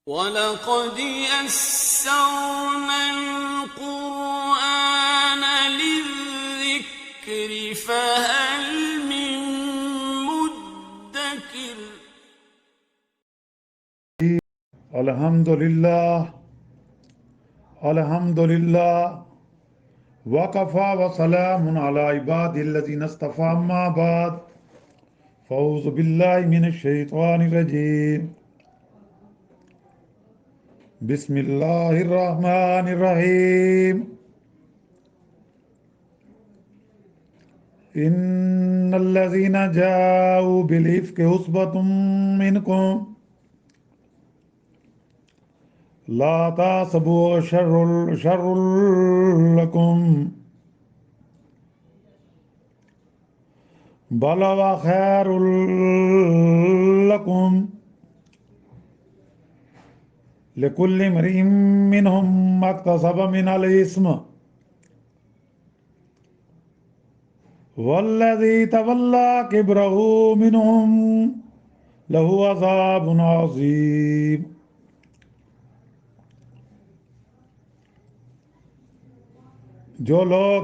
وَلَقَدْ يَسَّرْنَا الْقُرْآنَ لِلذِّكْرِ فَهَلْ مِن مُّدَّكِرٍ الحمدللہ وقفا وسلام علی عباد الذین اصطفى اما بعد فاعوذ باللہ من الشیطان الرجیم بسم اللہ الرحمن الرحیم ان الذین جاؤوا بالافک عصبۃ منکم لا تحسبوا شر لكم بل هو خير لكم لكل امرئ منهم ما اكتسب من الإثم والذي تولى كبره منهم له عذاب عظيم. جو لوگ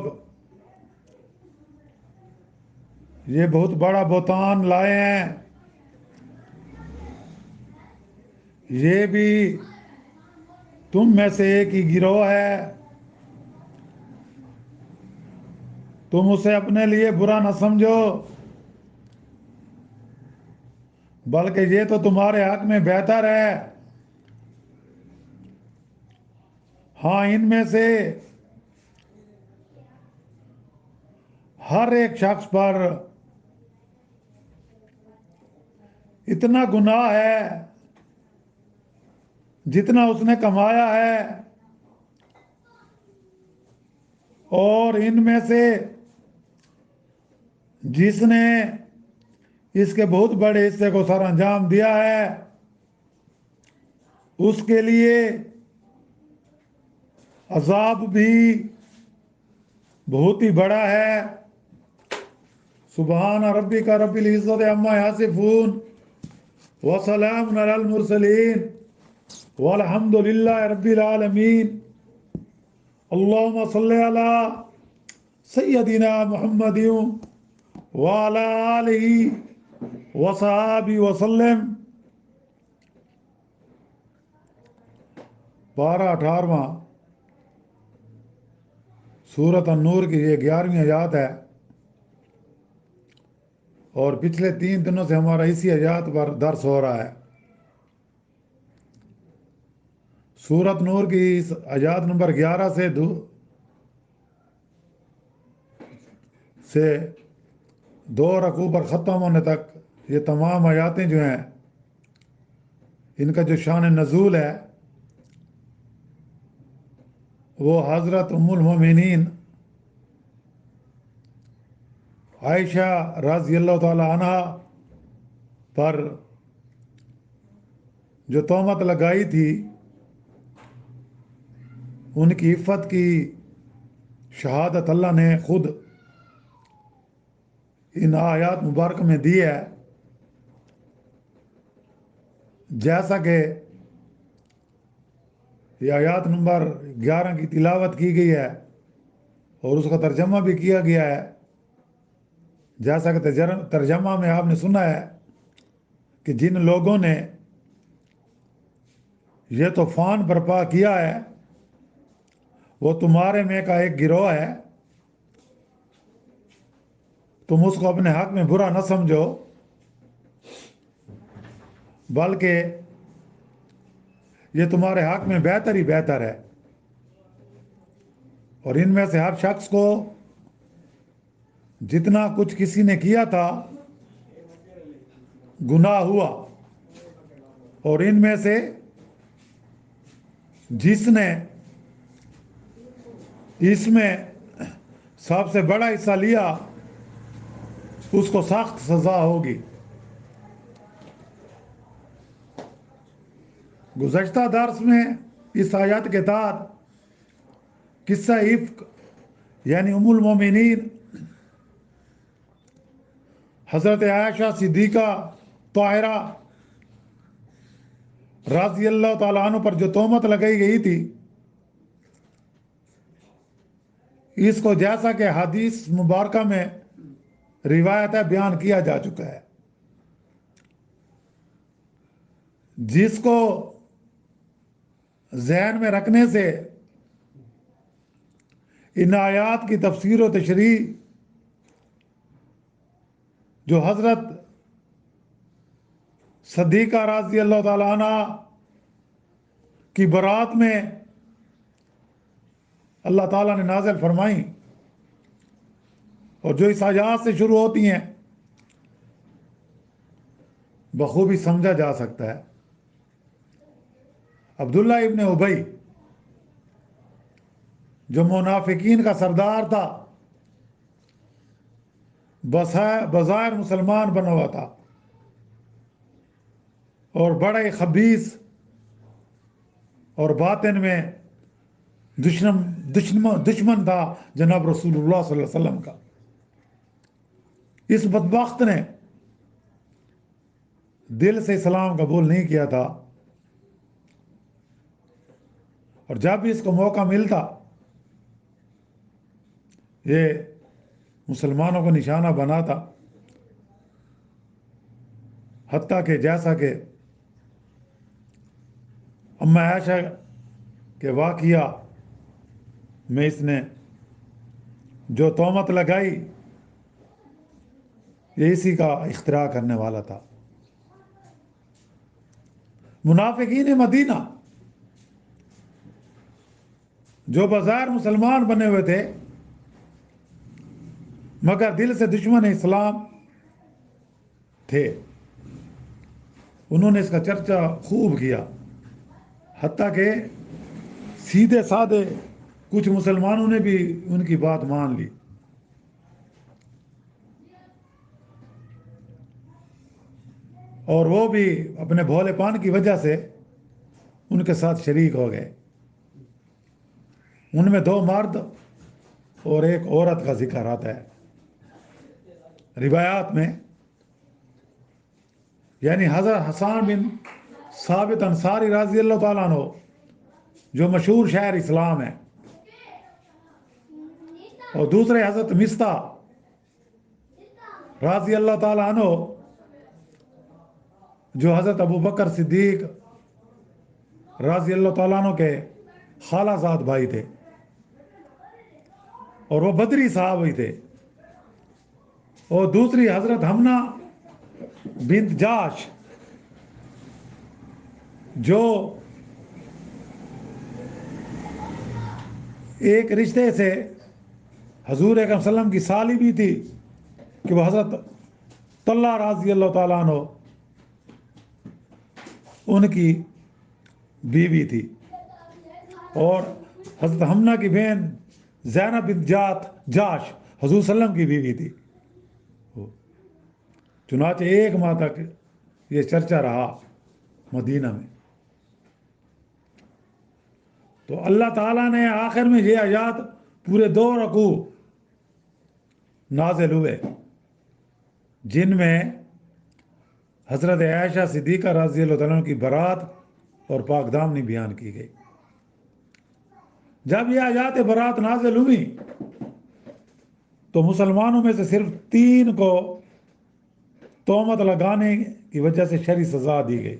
یہ بہت بڑا بہتان لائے ہیں یہ بھی تم میں سے ایک ہی گروہ ہے، تم اسے اپنے لیے برا نہ سمجھو بلکہ یہ تو تمہارے حق میں بہتر ہے. ہاں، ان میں سے ہر ایک شخص پر اتنا گناہ ہے جتنا اس نے کمایا ہے، اور ان میں سے جس نے اس کے بہت بڑے حصے کو سر انجام دیا ہے اس کے لیے عذاب بھی بہت ہی بڑا ہے. سبحان ربک رب العزت عما یصفون وسلام علی المرسلین والحمد للہ رب العالمین. اللہم صلی علی سیدنا محمد وعلی آلہ وصحابہ وسلم. 18واں سورۃ النور کی یہ 11ویں آیات ہے، اور پچھلے 3 دنوں سے ہمارا اسی آیات پر درس ہو رہا ہے. سورۃ نور کی اس آیات نمبر 11 سے 2 رکوع پر ختم ہونے تک یہ تمام آیاتیں جو ہیں ان کا جو شان نزول ہے وہ حضرت ام المومنین عائشہ رضی اللہ تعالی عنہ پر جو تہمت لگائی تھی ان کی عفت کی شہادت اللہ نے خود ان آیات مبارک میں دی ہے. جیسا کہ یہ آیات نمبر 11 کی تلاوت کی گئی ہے اور اس کا ترجمہ بھی کیا گیا ہے. جیسا کہ ترجمہ میں آپ نے سنا ہے کہ جن لوگوں نے یہ طوفان برپا کیا ہے وہ تمہارے میں کا ایک گروہ ہے، تم اس کو اپنے حق میں برا نہ سمجھو بلکہ یہ تمہارے حق میں بہتر ہی بہتر ہے. اور ان میں سے ہر شخص کو جتنا کچھ کسی نے کیا تھا گناہ ہوا، اور ان میں سے جس نے اس میں سب سے بڑا حصہ لیا اس کو سخت سزا ہوگی. گزشتہ درس میں اس آیات کے تحت قصہ افک یعنی ام المومنین حضرت عائشہ صدیقہ طاہرہ رضی اللہ تعالیٰ عنہ پر جو تہمت لگائی گئی تھی، اس کو جیسا کہ حدیث مبارکہ میں روایت ہے بیان کیا جا چکا ہے، جس کو ذہن میں رکھنے سے ان آیات کی تفسیر و تشریح جو حضرت صدیقہ رضی اللہ تعالیٰ عنہ کی برات میں اللہ تعالیٰ نے نازل فرمائیں اور جو اس آیات سے شروع ہوتی ہیں، بخوبی سمجھا جا سکتا ہے۔ عبداللہ ابن ابی جو منافقین کا سردار تھا، بظاہر مسلمان بنا ہوا تھا اور بڑا ہی خبیث اور باطن میں دشمن تھا جناب رسول اللہ صلی اللہ علیہ وسلم کا۔ اس بدبخت نے دل سے اسلام قبول نہیں کیا تھا، اور جب بھی اس کو موقع ملتا یہ مسلمانوں کو نشانہ بناتا، حتیٰ کہ جیسا کہ اما عائشہ کے واقعہ میں اس نے جو تہمت لگائی یہ اسی کا اختراع کرنے والا تھا۔ منافقین مدینہ جو بظاہر مسلمان بنے ہوئے تھے مگر دل سے دشمن اسلام تھے، انہوں نے اس کا چرچا خوب کیا، حتیٰ کہ سیدھے سادے کچھ مسلمانوں نے بھی ان کی بات مان لی۔ اور وہ بھی اپنے بھولے پان کی وجہ سے ان کے ساتھ شریک ہو گئے۔ ان میں 2 مرد اور 1 عورت کا ذکر آتا ہے روایات میں، یعنی حضرت حسان بن ثابت انصاری رضی اللہ تعالیٰ عنہ جو مشہور شاعر اسلام ہے، اور دوسرے حضرت مصطح رضی اللہ تعالیٰ عنہ جو حضرت ابو بکر صدیق رضی اللہ تعالیٰ عنہ کے خالہ زاد بھائی تھے، اور وہ بدری صحابی تھے۔ اور دوسری حضرت حمنہ بنت جاش جو ایک رشتے سے حضور اکرم صلی اللہ علیہ وسلم کی سالی بھی تھی کہ وہ حضرت طلحہ رضی اللہ تعالیٰ عنہ ان کی بیوی تھی، اور حضرت حمنہ کی بہن زینب بنت جاش حضور صلی اللہ علیہ وسلم کی بیوی تھی۔ چنانچہ 1 ماہ تک یہ چرچا رہا مدینہ میں۔ تو اللہ تعالیٰ نے آخر میں یہ آیات پورے 2 رکوع نازل ہوئے جن میں حضرت عائشہ صدیقہ رضی اللہ عنہ کی برات اور پاک دامنی بیان کی گئی۔ جب یہ آیات برات نازل ہوئی تو مسلمانوں میں سے صرف 3 کو تہمت لگانے کی وجہ سے شرعی سزا دی گئی۔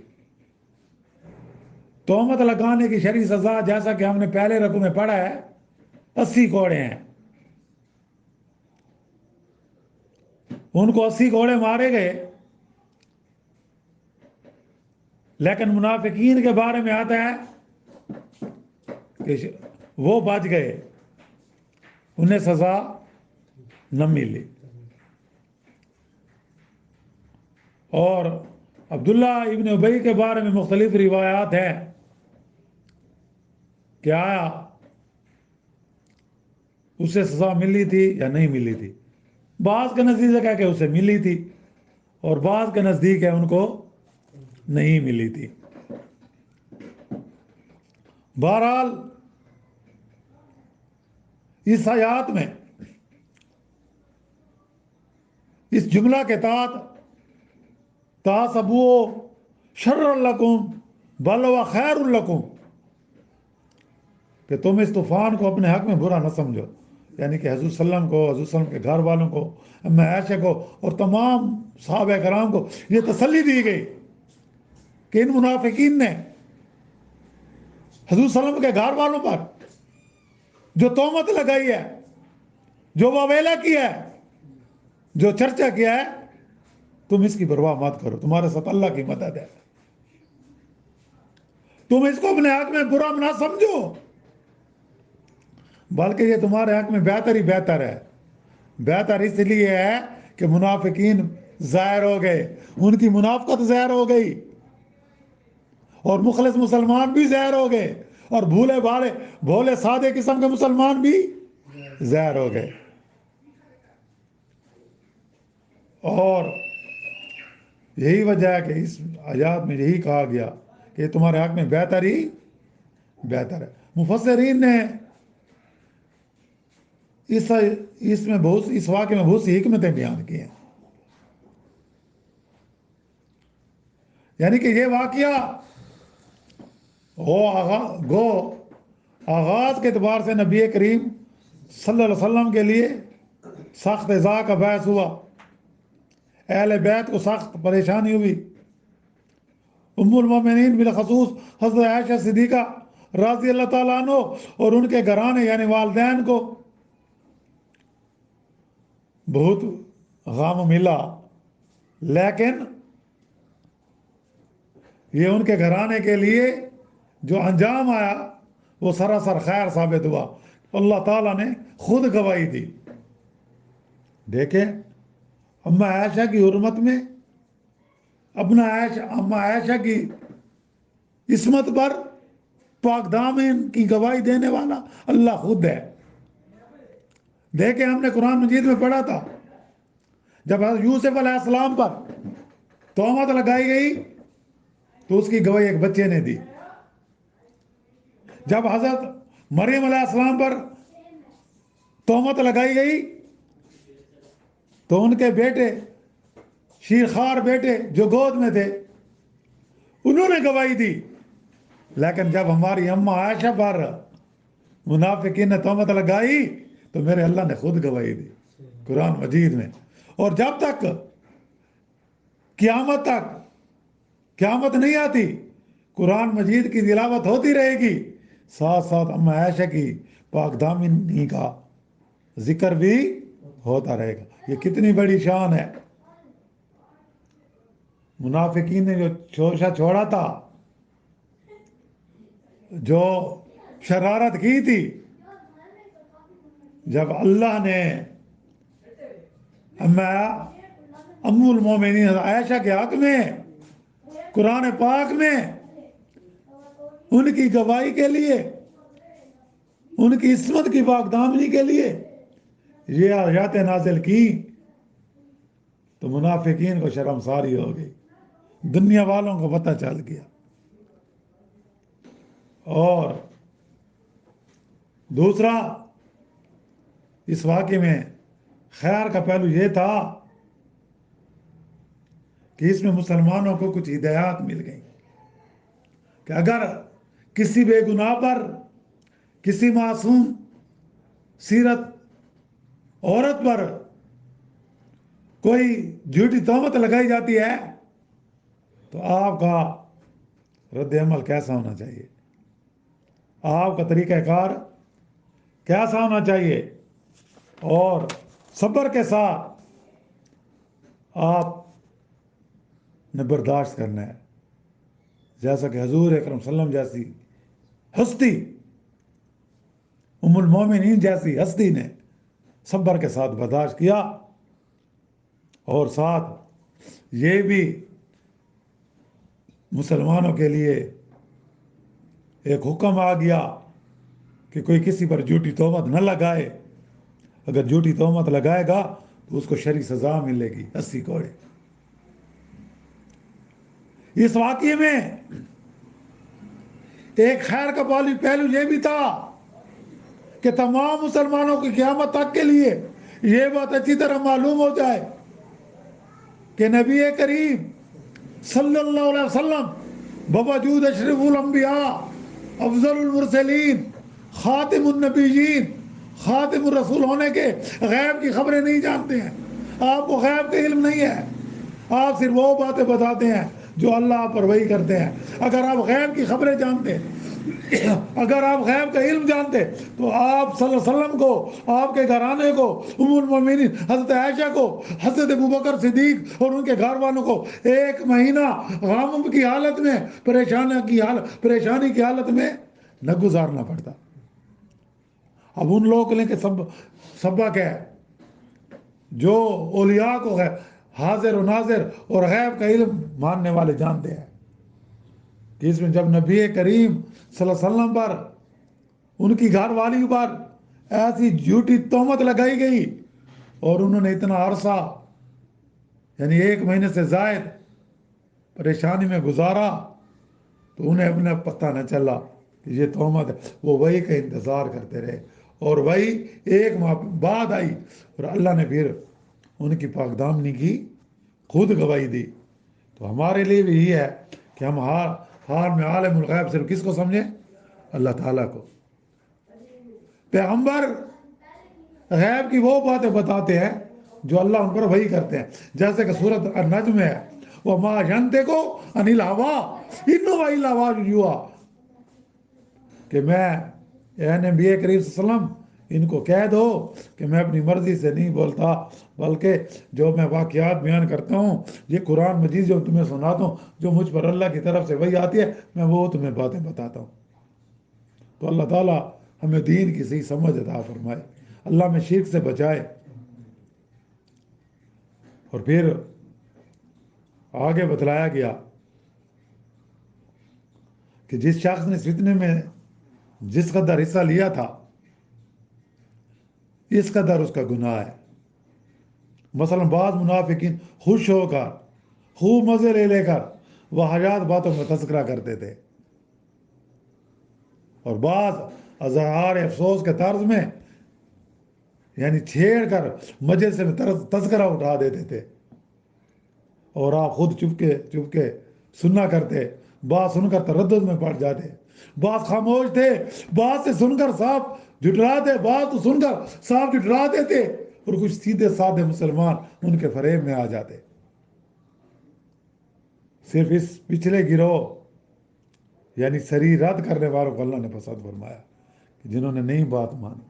تہمت لگانے کی شرعی سزا جیسا کہ ہم نے پہلے رکوع میں پڑھا ہے 80 کوڑے ہیں، ان کو 80 کوڑے مارے گئے۔ لیکن منافقین کے بارے میں آتا ہے کہ وہ بچ گئے، انہیں سزا نہ ملی۔ اور عبداللہ ابن ابی کے بارے میں مختلف روایات ہیں کہ آیا اسے سزا ملی تھی یا نہیں ملی تھی۔ بعض کے نزدیک ہے کہ اسے ملی تھی، اور بعض کے نزدیک ہے ان کو نہیں ملی تھی۔ بہرحال اس آیات میں اس جملہ کے تحت تحسبوا شرا لکم بل ہوا خیر لکم، کہ تم اس طوفان کو اپنے حق میں برا نہ سمجھو، یعنی کہ حضور صلی اللہ علیہ وسلم کو، حضور صلی اللہ علیہ وسلم کے گھر والوں کو، اما عائشہ کو اور تمام صحابہ کرام کو یہ تسلی دی گئی کہ ان منافقین نے حضور صلی اللہ علیہ وسلم کے گھر والوں پر جو تہمت لگائی ہے، جو واویلا کیا ہے، جو چرچا کیا ہے، تم اس کی پرواہ مت کرو، تمہارے ساتھ اللہ کی مدد ہے، تم اس کو اپنے حق میں برا نہ سمجھو، بلکہ یہ تمہارے حق میں بہتر ہی بہتر ہے۔ بہتر اس لیے ہے کہ منافقین ظاہر ہو گئے، ان کی منافقت ظاہر ہو گئی، اور مخلص مسلمان بھی ظاہر ہو گئے، اور بھولے بھالے بھولے سادے قسم کے مسلمان بھی ظاہر ہو گئے۔ اور یہی وجہ ہے کہ اس آیات میں یہی کہا گیا کہ یہ تمہارے حق میں بہتر ہی بہتر ہے۔ مفسرین نے اس واقعے میں بہت سی حکمتیں بیان کی ہیں، یعنی کہ یہ واقعہ گو آغاز کے اعتبار سے نبی کریم صلی اللہ علیہ وسلم کے لیے سخت ایذا کا باعث ہوا، اہل بیت کو سخت پریشانی ہوئی، ام المومنین بالخصوص حضرت عائشہ صدیقہ رضی اللہ تعالیٰ عنہ اور ان کے گھرانے یعنی والدین کو بہت غم ملا، لیکن یہ ان کے گھرانے کے لیے جو انجام آیا وہ سراسر خیر ثابت ہوا، اللہ تعالیٰ نے خود گواہی دی۔ دیکھیں اما عائشہ کی حرمت میں اما عائشہ کی عصمت پر پاک دامن کی گواہی دینے والا اللہ خود ہے۔ دیکھیں ہم نے قرآن مجید میں پڑھا تھا جب حضرت یوسف علیہ السلام پر تہمت لگائی گئی تو اس کی گواہی ایک بچے نے دی، جب حضرت مریم علیہ السلام پر تہمت لگائی گئی تو ان کے بیٹے شیرخوار بیٹے جو گود میں تھے انہوں نے گواہی دی، لیکن جب ہماری اما عائشہ پر منافقین نے تہمت لگائی تو میرے اللہ نے خود گواہی دی قرآن مجید میں۔ اور جب تک قیامت نہیں آتی قرآن مجید کی تلاوت ہوتی رہے گی، ساتھ ساتھ اما عائشہ کی پاک دامنی کا ذکر بھی ہوتا رہے گا۔ یہ کتنی بڑی شان ہے۔ منافقین نے جو شوشہ چھوڑا تھا، جو شرارت کی تھی، جب اللہ نے ام المومنین عائشہ کے حق میں قرآن پاک میں ان کی گواہی کے لیے، ان کی عصمت کی پاک دامنی کے لیے یہ آیات نازل کی تو منافقین کو شرمساری ہو گئی، دنیا والوں کو پتہ چل گیا۔ اور دوسرا اس واقعے میں خیر کا پہلو یہ تھا کہ اس میں مسلمانوں کو کچھ ہدایات مل گئی کہ اگر کسی بے گناہ پر، کسی معصوم سیرت عورت پر کوئی جھوٹی تہمت لگائی جاتی ہے تو آپ کا رد عمل کیسا ہونا چاہیے، آپ کا طریقہ کار کیسا ہونا چاہیے، اور صبر کے ساتھ آپ نے برداشت کرنا ہے، جیسا کہ حضور اکرم صلی اللہ علیہ وسلم جیسی ہستی، ام المومنین جیسی ہستی نے صبر کے ساتھ برداشت کیا، اور ساتھ یہ بھی مسلمانوں کے لیے ایک حکم آ گیا کہ کوئی کسی پر جھوٹی تہمت نہ لگائے، اگر جھوٹی تہمت لگائے گا تو اس کو شرعی سزا ملے گی 80 کوڑے۔ اس واقعے میں ایک خیر کا پہلو یہ بھی تھا کہ تمام مسلمانوں کی قیامت تک کے لیے یہ بات اچھی طرح معلوم ہو جائے کہ نبی کریم صلی اللہ علیہ وسلم بوجود اشرف الانبیاء، افضل المرسلین، خاتم النبیین، خاتم الرسول ہونے کے غیب کی خبریں نہیں جانتے ہیں. آپ کو غیب کا علم نہیں ہے. آپ صرف وہ باتیں بتاتے ہیں جو اللہ آپ پر وحی کرتے ہیں. اگر آپ غیب کی خبریں جانتے، اگر آپ غیب کا علم جانتے تو آپ صلی اللہ علیہ وسلم کو، آپ کے گھرانے کو، ام المومنین حضرت عائشہ کو، حضرت ابوبکر صدیق اور ان کے گھر والوں کو 1 مہینہ غم کی حالت میں، پریشانی کی حالت میں نہ گزارنا پڑتا. اب ان لوگوں کے لیے کہ سبق ہے جو اولیاء کو حاضر و ناظر اور غیب کا علم ماننے والے جانتے ہیں کہ اس میں جب نبی کریم صلی اللہ علیہ وسلم پر، ان کی گھر والی پر ایسی جھوٹی تہمت لگائی گئی اور انہوں نے اتنا عرصہ یعنی 1 مہینے سے زائد پریشانی میں گزارا تو انہیں اپنا پتہ نہ چلا کہ یہ تہمت ہے. وہ وہی کا انتظار کرتے رہے اور وہی 1 ماہ بعد آئی اور اللہ نے پھر ان کی پاک دامنی کی خود گواہی دی. تو ہمارے لیے بھی یہ ہے کہ ہم حال میں عالم الغیب صرف کس کو سمجھیں؟ اللہ تعالیٰ کو. پیغمبر غیب کی وہ باتیں بتاتے ہیں جو اللہ ان پر وحی کرتے ہیں. جیسے کہ سورۃ النجم ہے، وَمَا يَنطِقُ عَنِ الْهَوَىٰ إِنْ هُوَ إِلَّا وَحْيٌ يُوحَىٰ، کہ اے نبی کریم صلی اللہ علیہ وسلم ان کو کہہ دو کہ میں اپنی مرضی سے نہیں بولتا، بلکہ جو میں واقعات بیان کرتا ہوں، یہ قرآن مجید جو تمہیں سناتا ہوں، جو مجھ پر اللہ کی طرف سے وحی آتی ہے، میں وہ تمہیں باتیں بتاتا ہوں. تو اللہ تعالیٰ ہمیں دین کی صحیح سمجھ عطا فرمائے، اللہ میں شرک سے بچائے. اور پھر آگے بتلایا گیا کہ جس شخص نے اس فتنے میں جس قدر حصہ لیا تھا اس قدر اس کا گناہ ہے. مثلا بعض منافقین خوش ہو کر، خوب مزے لے کر وہ حیات باتوں میں تذکرہ کرتے تھے، اور بعض اظہار افسوس کے طرز میں یعنی چھیڑ کر مجلس سے تذکرہ اٹھا دیتے تھے اور آپ خود چپ کے سننا کرتے. بات سن کر تردد میں پڑ جاتے، بات خاموش تھے، بات سے سن کر صاف جھٹلاتے، بات سن کر صاف جھٹلاتے تھے، اور کچھ سیدھے سادے مسلمان ان کے فریب میں آ جاتے. صرف اس پچھلے گروہ یعنی سری رد کرنے والوں کو اللہ نے پسند فرمایا کہ جنہوں نے نہیں بات مانی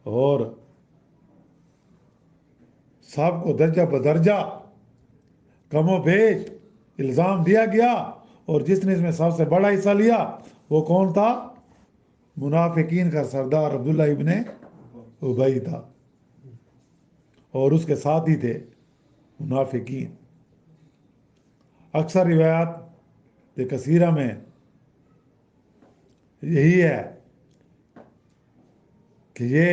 اور سب کو درجہ بدرجہ کم و بیش الزام دیا گیا، اور جس نے اس میں سب سے بڑا حصہ لیا وہ کون تھا؟ منافقین کا سردار عبداللہ ابن ابی تھا اور اس کے ساتھی تھے منافقین. اکثر روایات کثیرہ میں یہی ہے کہ یہ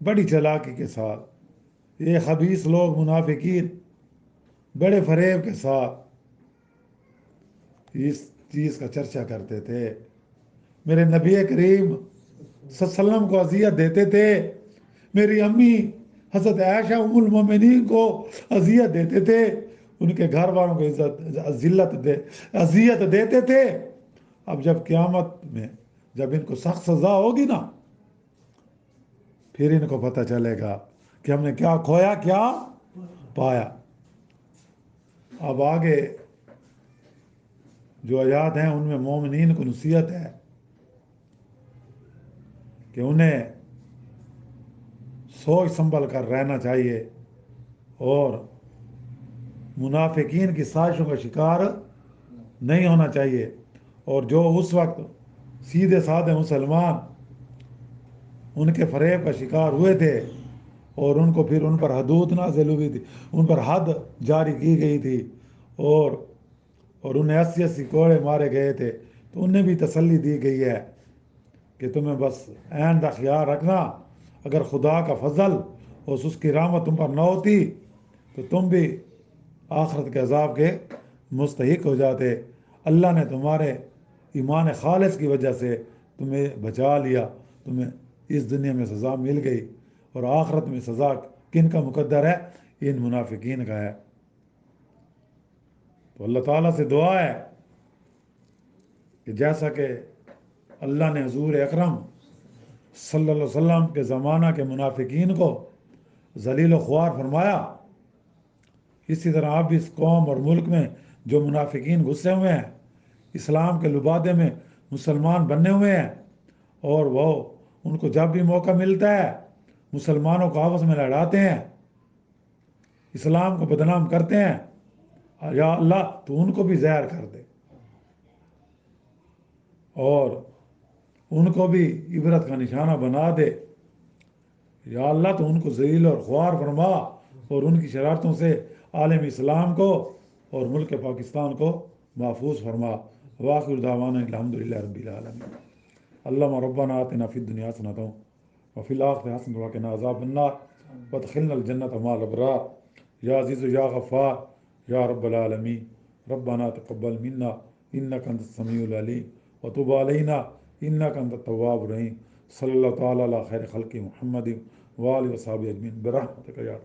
بڑی چلاکی کے ساتھ یہ خبیث لوگ منافقین بڑے فریب کے ساتھ اس چیز کا چرچا کرتے تھے. میرے نبی کریم صلی اللہ علیہ وسلم کو اذیت دیتے تھے، میری امی حضرت عائشہ ام المومنین کو اذیت دیتے تھے، ان کے گھر والوں کو اذیت دیتے تھے. اب جب قیامت میں جب ان کو سخت سزا ہوگی نا، پھر ان کو پتہ چلے گا کہ ہم نے کیا کھویا کیا پایا. اب آگے جو آیات ہیں ان میں مومنین کو نصیحت ہے کہ انہیں سوچ سنبھل کر رہنا چاہیے اور منافقین کی سازشوں کا شکار نہیں ہونا چاہیے. اور جو اس وقت سیدھے سادے مسلمان ان کے فریب کا شکار ہوئے تھے اور ان کو پھر ان پر حدود نازل ہوئی تھی، ان پر حد جاری کی گئی تھی اور انہیں 80 کوڑے مارے گئے تھے، تو انہیں بھی تسلی دی گئی ہے کہ تمہیں بس آئندہ خیال رکھنا، اگر خدا کا فضل اور اس کی رحمت تم پر نہ ہوتی تو تم بھی آخرت کے عذاب کے مستحق ہو جاتے. اللہ نے تمہارے ایمان خالص کی وجہ سے تمہیں بچا لیا، تمہیں اس دنیا میں سزا مل گئی، اور آخرت میں سزا کن کا مقدر ہے؟ ان منافقین کا ہے. تو اللہ تعالیٰ سے دعا ہے کہ جیسا کہ اللہ نے حضور اکرم صلی اللہ علیہ وسلم کے زمانہ کے منافقین کو ذلیل و خوار فرمایا، اسی طرح آپ بھی اس قوم اور ملک میں جو منافقین گھسے ہوئے ہیں، اسلام کے لبادے میں مسلمان بننے ہوئے ہیں، اور وہ ان کو جب بھی موقع ملتا ہے مسلمانوں کو آپس میں لڑاتے ہیں، اسلام کو بدنام کرتے ہیں، یا اللہ تو ان کو بھی زہر کر دے اور ان کو بھی عبرت کا نشانہ بنا دے، یا اللہ تو ان کو ذلیل اور خوار فرما اور ان کی شرارتوں سے عالم اسلام کو اور ملک پاکستان کو محفوظ فرما۔ وآخر دعوانا الحمدللہ رب العالمین۔ اللہم ربنا آتنا فی الدنیا حسنۃ وفی الآخرۃ حسنۃ وقنا عذاب النار وادخلنا الجنۃ مع الابرار یا عزیز یا غفار یا رب العالمین۔ ربنا تقبل منا انک انت السمیع العلیم وتب علینا انک انت التواب الرحیم۔ صلی اللہ تعالیٰ علی خیر خلق محمد وآلہ وصحبہ اجمعین برحمتک یا